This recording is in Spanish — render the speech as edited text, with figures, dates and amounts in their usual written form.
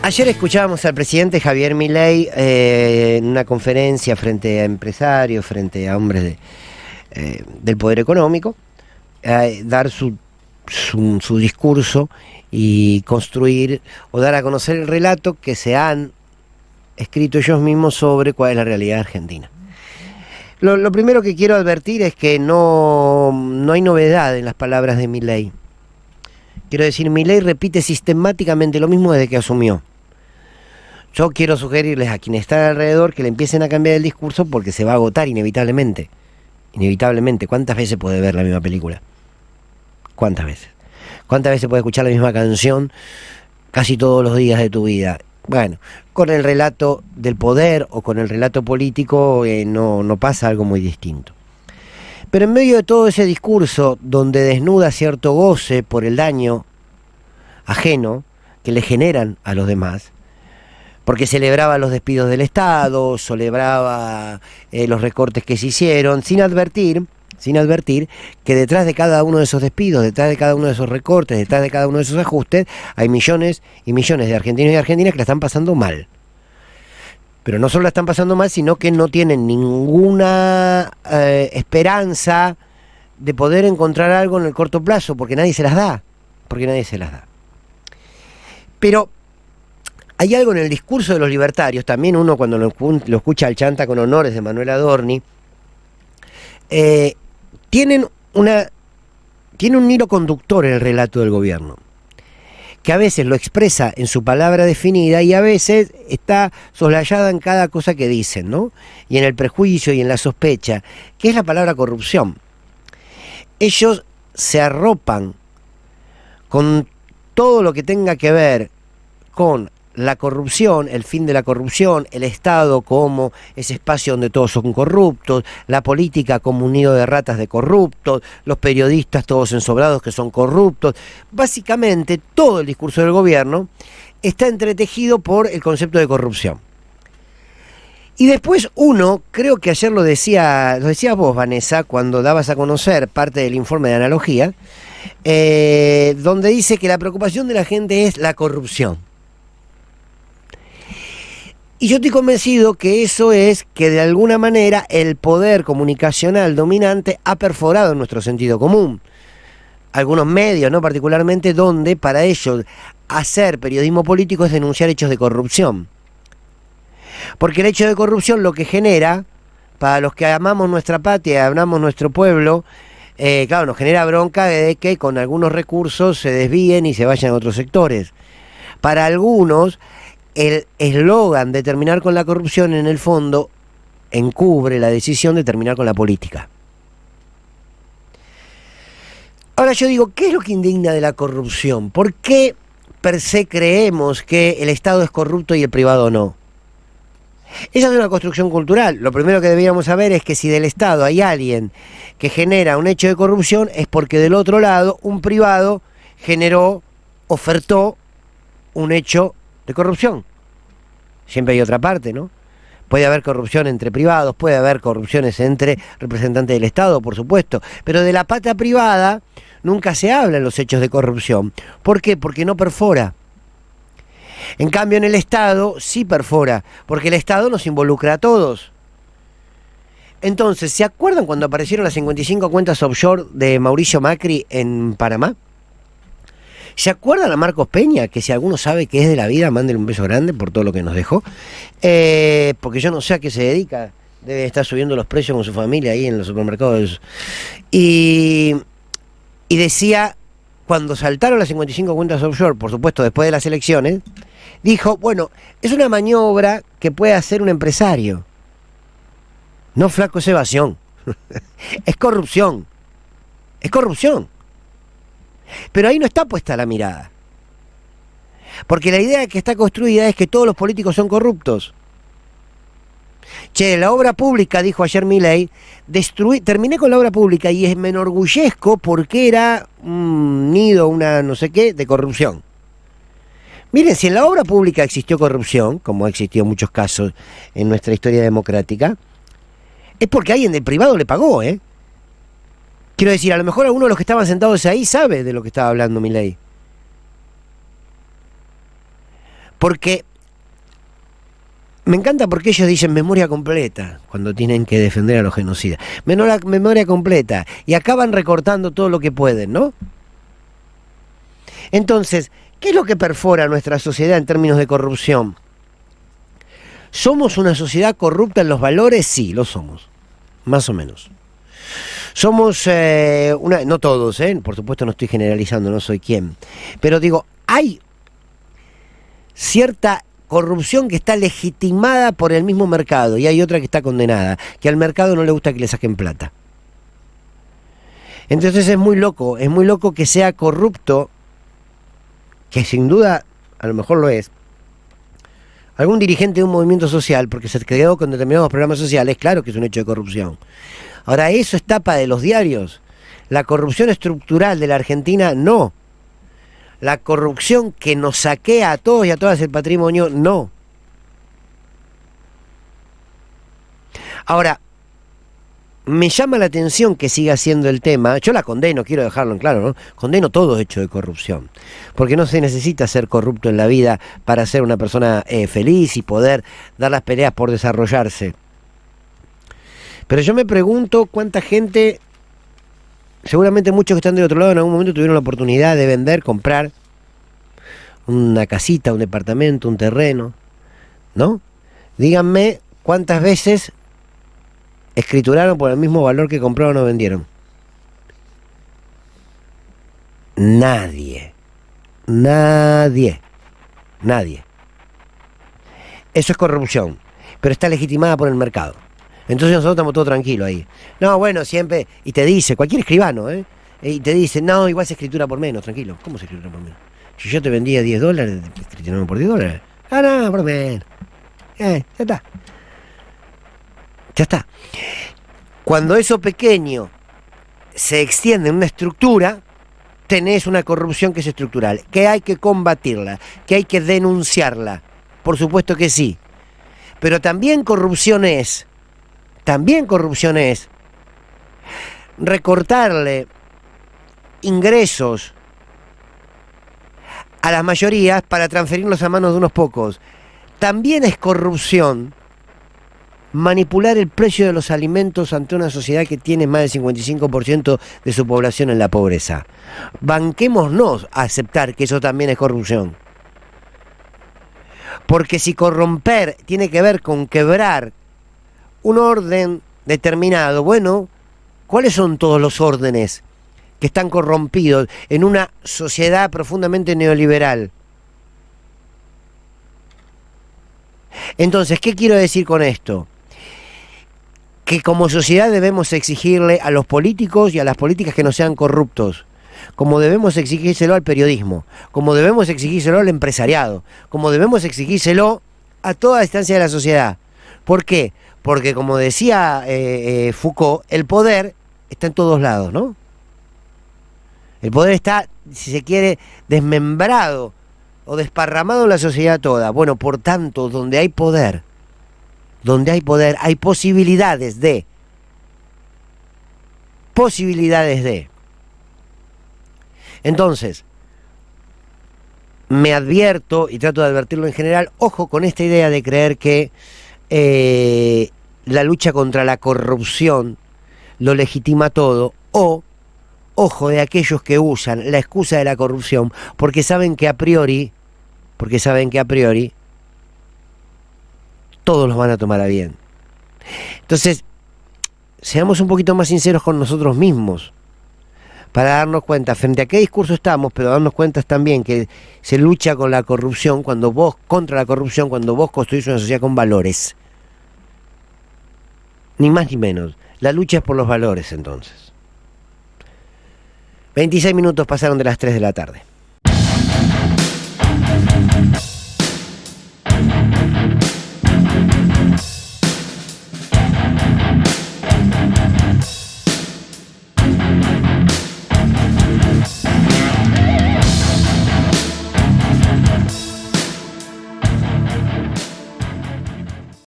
Ayer escuchábamos al presidente Javier Milei en una conferencia frente a empresarios, frente a hombres del poder económico, dar su discurso y construir o dar a conocer el relato que se han escrito ellos mismos sobre cuál es la realidad argentina. Lo primero que quiero advertir es que no hay novedad en las palabras de Milei. Quiero decir, Milei repite sistemáticamente lo mismo desde que asumió. Yo quiero sugerirles a quienes están alrededor que le empiecen a cambiar el discurso porque se va a agotar inevitablemente. Inevitablemente. ¿Cuántas veces puede ver la misma película? ¿Cuántas veces? ¿Cuántas veces puedes escuchar la misma canción casi todos los días de tu vida? Bueno, con el relato del poder o con el relato político no pasa algo muy distinto. Pero en medio de todo ese discurso donde desnuda cierto goce por el daño ajeno que le generan a los demás, porque celebraba los despidos del Estado, celebraba los recortes que se hicieron, sin advertir que detrás de cada uno de esos despidos, detrás de cada uno de esos recortes, detrás de cada uno de esos ajustes, hay millones y millones de argentinos y argentinas que la están pasando mal. Pero no solo la están pasando mal, sino que no tienen ninguna esperanza de poder encontrar algo en el corto plazo, porque nadie se las da. Pero hay algo en el discurso de los libertarios, también uno cuando lo escucha al Chanta con honores de Manuel Adorni, tiene un hilo conductor en el relato del gobierno, que a veces lo expresa en su palabra definida y a veces está soslayada en cada cosa que dicen, ¿no? Y en el prejuicio y en la sospecha, que es la palabra corrupción. Ellos se arropan con todo lo que tenga que ver con la corrupción, el fin de la corrupción, el Estado como ese espacio donde todos son corruptos, la política como un nido de ratas de corruptos, los periodistas todos ensobrados que son corruptos. Básicamente todo el discurso del gobierno está entretejido por el concepto de corrupción. Y después uno, creo que ayer lo decías vos, Vanessa, cuando dabas a conocer parte del informe de Analogía, donde dice que la preocupación de la gente es la corrupción. Y yo estoy convencido que eso es que de alguna manera el poder comunicacional dominante ha perforado nuestro sentido común. Algunos medios, ¿no? Particularmente, donde para ellos hacer periodismo político es denunciar hechos de corrupción. Porque el hecho de corrupción lo que genera, para los que amamos nuestra patria, amamos nuestro pueblo, claro, nos genera bronca de que con algunos recursos se desvíen y se vayan a otros sectores. Para algunos, el eslogan de terminar con la corrupción en el fondo encubre la decisión de terminar con la política. Ahora yo digo, ¿qué es lo que indigna de la corrupción? ¿Por qué per se creemos que el Estado es corrupto y el privado no? Esa es una construcción cultural. Lo primero que deberíamos saber es que si del Estado hay alguien que genera un hecho de corrupción es porque del otro lado un privado ofertó un hecho de corrupción. Siempre hay otra parte, ¿no? Puede haber corrupción entre privados, puede haber corrupciones entre representantes del Estado, por supuesto, pero de la pata privada nunca se habla en los hechos de corrupción. ¿Por qué? Porque no perfora. En cambio, en el Estado sí perfora, porque el Estado nos involucra a todos. Entonces, ¿se acuerdan cuando aparecieron las 55 cuentas offshore de Mauricio Macri en Panamá? ¿Se acuerdan a Marcos Peña? Que si alguno sabe qué es de la vida, mándele un beso grande por todo lo que nos dejó. Porque yo no sé a qué se dedica. Debe estar subiendo los precios con su familia ahí en los supermercados. Y decía, cuando saltaron las 55 cuentas offshore, por supuesto después de las elecciones, dijo, bueno, es una maniobra que puede hacer un empresario. No, flaco, es evasión. Es corrupción. Es corrupción. Pero ahí no está puesta la mirada. Porque la idea que está construida es que todos los políticos son corruptos. Che, la obra pública, dijo ayer Milei, terminé con la obra pública y me enorgullezco porque era un nido, una no sé qué, de corrupción. Miren, si en la obra pública existió corrupción, como ha existido en muchos casos en nuestra historia democrática, es porque alguien del privado le pagó, ¿eh? Quiero decir, a lo mejor alguno de los que estaban sentados ahí sabe de lo que estaba hablando Milei. Porque me encanta porque ellos dicen memoria completa cuando tienen que defender a los genocidas. Memoria completa. Y acaban recortando todo lo que pueden, ¿no? Entonces, ¿qué es lo que perfora nuestra sociedad en términos de corrupción? ¿Somos una sociedad corrupta en los valores? Sí, lo somos. Más o menos. Somos no todos, por supuesto no estoy generalizando, no soy quien. Pero digo, hay cierta corrupción que está legitimada por el mismo mercado y hay otra que está condenada, que al mercado no le gusta que le saquen plata. Entonces es muy loco que sea corrupto, que sin duda a lo mejor lo es, algún dirigente de un movimiento social, porque se quedó con determinados programas sociales, claro que es un hecho de corrupción. Ahora, eso es tapa de los diarios. La corrupción estructural de la Argentina, no. La corrupción que nos saquea a todos y a todas el patrimonio, no. Ahora, me llama la atención que siga siendo el tema. Yo la condeno, quiero dejarlo en claro, ¿no? Condeno todo hecho de corrupción. Porque no se necesita ser corrupto en la vida para ser una persona feliz y poder dar las peleas por desarrollarse. Pero yo me pregunto cuánta gente, seguramente muchos que están del otro lado en algún momento tuvieron la oportunidad de vender, comprar una casita, un departamento, un terreno, ¿no? Díganme cuántas veces escrituraron por el mismo valor que compraron o vendieron. Nadie. Eso es corrupción, pero está legitimada por el mercado. Entonces nosotros estamos todos tranquilos ahí. No, bueno, siempre, y te dice, cualquier escribano, y te dice, no, igual se escritura por menos, tranquilo. ¿Cómo se escritura por menos? Si yo te vendía $10, te escrituraron por $10. Ah, no, por menos. Ya está. Ya está. Cuando eso pequeño se extiende en una estructura, tenés una corrupción que es estructural, que hay que combatirla, que hay que denunciarla. Por supuesto que sí. Pero también corrupción es recortarle ingresos a las mayorías para transferirlos a manos de unos pocos. También es corrupción manipular el precio de los alimentos ante una sociedad que tiene más del 55% de su población en la pobreza. Banquémonos a aceptar que eso también es corrupción. Porque si corromper tiene que ver con quebrar un orden determinado, bueno, ¿cuáles son todos los órdenes que están corrompidos en una sociedad profundamente neoliberal? Entonces, ¿qué quiero decir con esto? Que como sociedad debemos exigirle a los políticos y a las políticas que no sean corruptos, como debemos exigírselo al periodismo, como debemos exigírselo al empresariado, como debemos exigírselo a toda instancia de la sociedad. ¿Por qué? Porque como decía Foucault, el poder está en todos lados, ¿no? El poder está, si se quiere, desmembrado o desparramado en la sociedad toda. Bueno, por tanto, donde hay poder, hay posibilidades de. Entonces, me advierto, y trato de advertirlo en general, ojo con esta idea de creer que la lucha contra la corrupción lo legitima todo, o ojo de aquellos que usan la excusa de la corrupción porque saben que a priori todos los van a tomar a bien. Entonces, seamos un poquito más sinceros con nosotros mismos para darnos cuenta frente a qué discurso estamos, pero darnos cuenta también que se lucha con la corrupción contra la corrupción cuando vos construís una sociedad con valores. Ni más ni menos. La lucha es por los valores, entonces. 26 minutos pasaron de las 3 de la tarde.